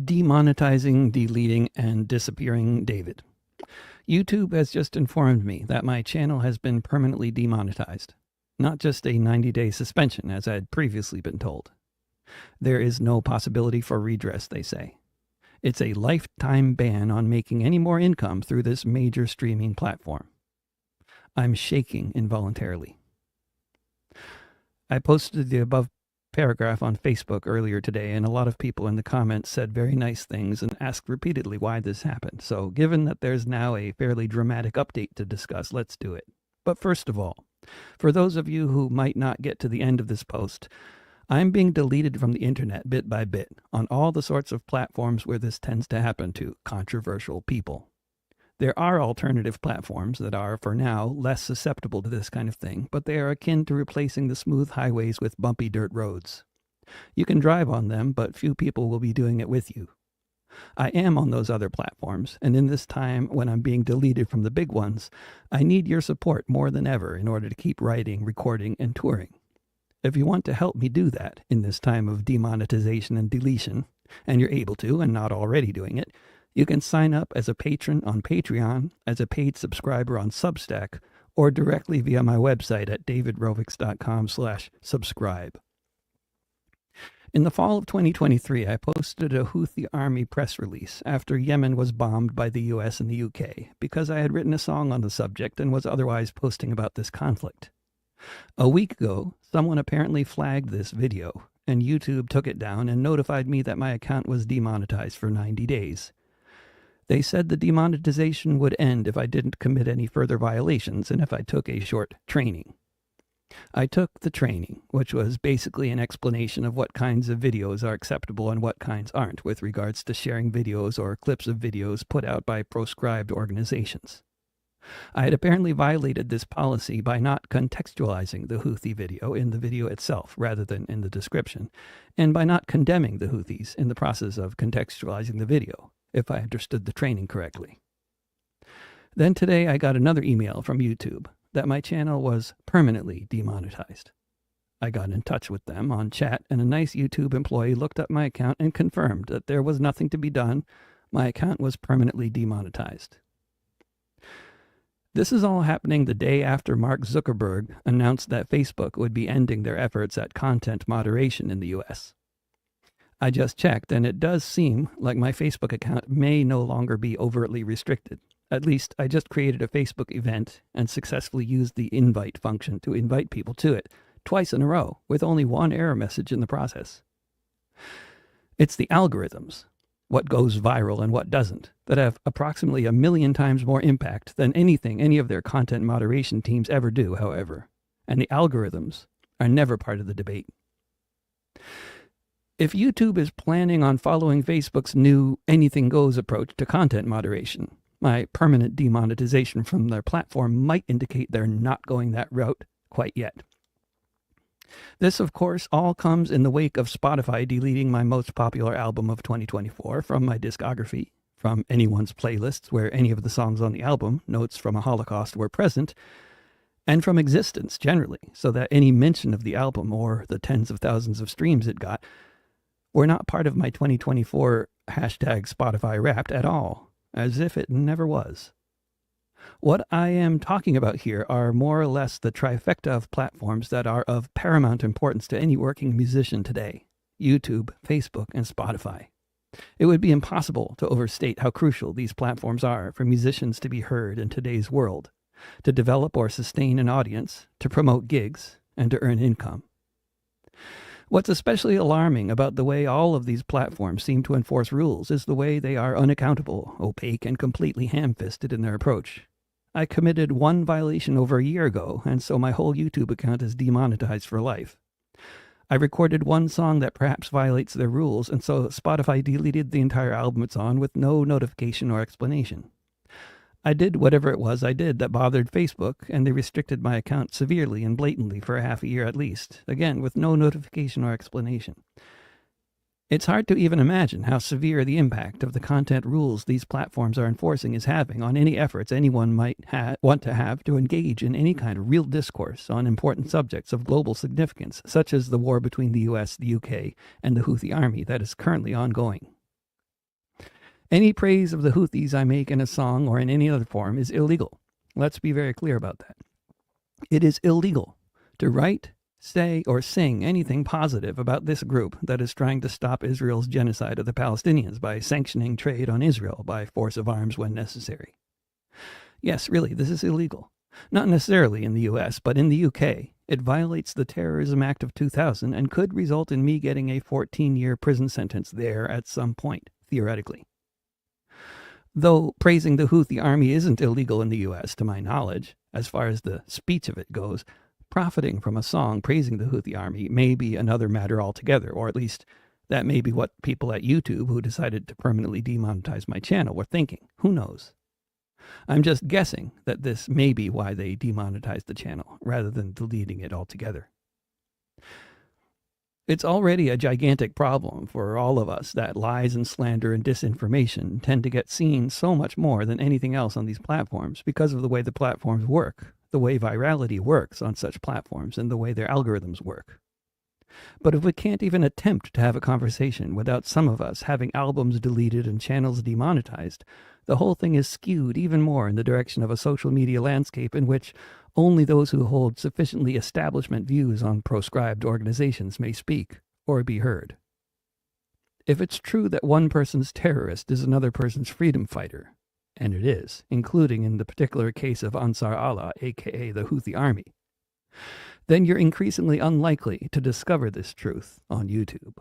Demonetizing, deleting, and disappearing David. YouTube has just informed me that my channel has been permanently demonetized. Not just a 90-day suspension, as I had previously been told. There is no possibility for redress, they say. It's a lifetime ban on making any more income through this major streaming platform. I'm shaking involuntarily. I posted the above paragraph on Facebook earlier today, and a lot of people in the comments said very nice things and asked repeatedly why this happened. So given that there's now a fairly dramatic update to discuss, let's do it. But first of all, for those of you who might not get to the end of this post, I'm being deleted from the internet bit by bit on all the sorts of platforms where this tends to happen to controversial people. There are alternative platforms that are, for now, less susceptible to this kind of thing, but they are akin to replacing the smooth highways with bumpy dirt roads. You can drive on them, but few people will be doing it with you. I am on those other platforms, and in this time when I'm being deleted from the big ones, I need your support more than ever in order to keep writing, recording, and touring. If you want to help me do that in this time of demonetization and deletion, and you're able to and not already doing it, you can sign up as a patron on Patreon, as a paid subscriber on Substack, or directly via my website at davidrovics.com/subscribe. In the fall of 2023, I posted a Houthi army press release after Yemen was bombed by the US and the UK, because I had written a song on the subject and was otherwise posting about this conflict. A week ago, someone apparently flagged this video, and YouTube took it down and notified me that my account was demonetized for 90 days. They said the demonetization would end if I didn't commit any further violations and if I took a short training. I took the training, which was basically an explanation of what kinds of videos are acceptable and what kinds aren't with regards to sharing videos or clips of videos put out by proscribed organizations. I had apparently violated this policy by not contextualizing the Houthi video in the video itself rather than in the description, and by not condemning the Houthis in the process of contextualizing the video, if I understood the training correctly. Then today I got another email from YouTube that my channel was permanently demonetized. I got in touch with them on chat, and a nice YouTube employee looked up my account and confirmed that there was nothing to be done. My account was permanently demonetized. This is all happening the day after Mark Zuckerberg announced that Facebook would be ending their efforts at content moderation in the US. I just checked, and it does seem like my Facebook account may no longer be overtly restricted. At least, I just created a Facebook event and successfully used the invite function to invite people to it twice in a row, with only one error message in the process. It's the algorithms, what goes viral and what doesn't, that have approximately 1 million times more impact than anything any of their content moderation teams ever do, however. And the algorithms are never part of the debate. If YouTube is planning on following Facebook's new anything goes approach to content moderation, my permanent demonetization from their platform might indicate they're not going that route quite yet. This, of course, all comes in the wake of Spotify deleting my most popular album of 2024 from my discography, from anyone's playlists where any of the songs on the album, Notes from a Holocaust, were present, and from existence generally, so that any mention of the album or the tens of thousands of streams it got were not part of my 2024 hashtag Spotify Wrapped at all, as if it never was. What I am talking about here are more or less the trifecta of platforms that are of paramount importance to any working musician today: YouTube, Facebook, and Spotify. It would be impossible to overstate how crucial these platforms are for musicians to be heard in today's world, to develop or sustain an audience, to promote gigs, and to earn income. What's especially alarming about the way all of these platforms seem to enforce rules is the way they are unaccountable, opaque, and completely ham-fisted in their approach. I committed one violation over a year ago, and so my whole YouTube account is demonetized for life. I recorded one song that perhaps violates their rules, and so Spotify deleted the entire album it's on with no notification or explanation. I did whatever it was I did that bothered Facebook, and they restricted my account severely and blatantly for half a year at least, again with no notification or explanation. It's hard to even imagine how severe the impact of the content rules these platforms are enforcing is having on any efforts anyone might want to have to engage in any kind of real discourse on important subjects of global significance, such as the war between the US, the UK, and the Houthi army that is currently ongoing. Any praise of the Houthis I make in a song or in any other form is illegal. Let's be very clear about that. It is illegal to write, say, or sing anything positive about this group that is trying to stop Israel's genocide of the Palestinians by sanctioning trade on Israel by force of arms when necessary. Yes, really, this is illegal. Not necessarily in the US, but in the UK. It violates the Terrorism Act of 2000 and could result in me getting a 14-year prison sentence there at some point, theoretically. Though praising the Houthi army isn't illegal in the US, to my knowledge, as far as the speech of it goes, profiting from a song praising the Houthi army may be another matter altogether, or at least that may be what people at YouTube who decided to permanently demonetize my channel were thinking. Who knows? I'm just guessing that this may be why they demonetized the channel, rather than deleting it altogether. It's already a gigantic problem for all of us that lies and slander and disinformation tend to get seen so much more than anything else on these platforms because of the way the platforms work, the way virality works on such platforms, and the way their algorithms work. But if we can't even attempt to have a conversation without some of us having albums deleted and channels demonetized, the whole thing is skewed even more in the direction of a social media landscape in which only those who hold sufficiently establishment views on proscribed organizations may speak or be heard. If it's true that one person's terrorist is another person's freedom fighter, and it is, including in the particular case of Ansar Allah, aka the Houthi army, then you're increasingly unlikely to discover this truth on YouTube.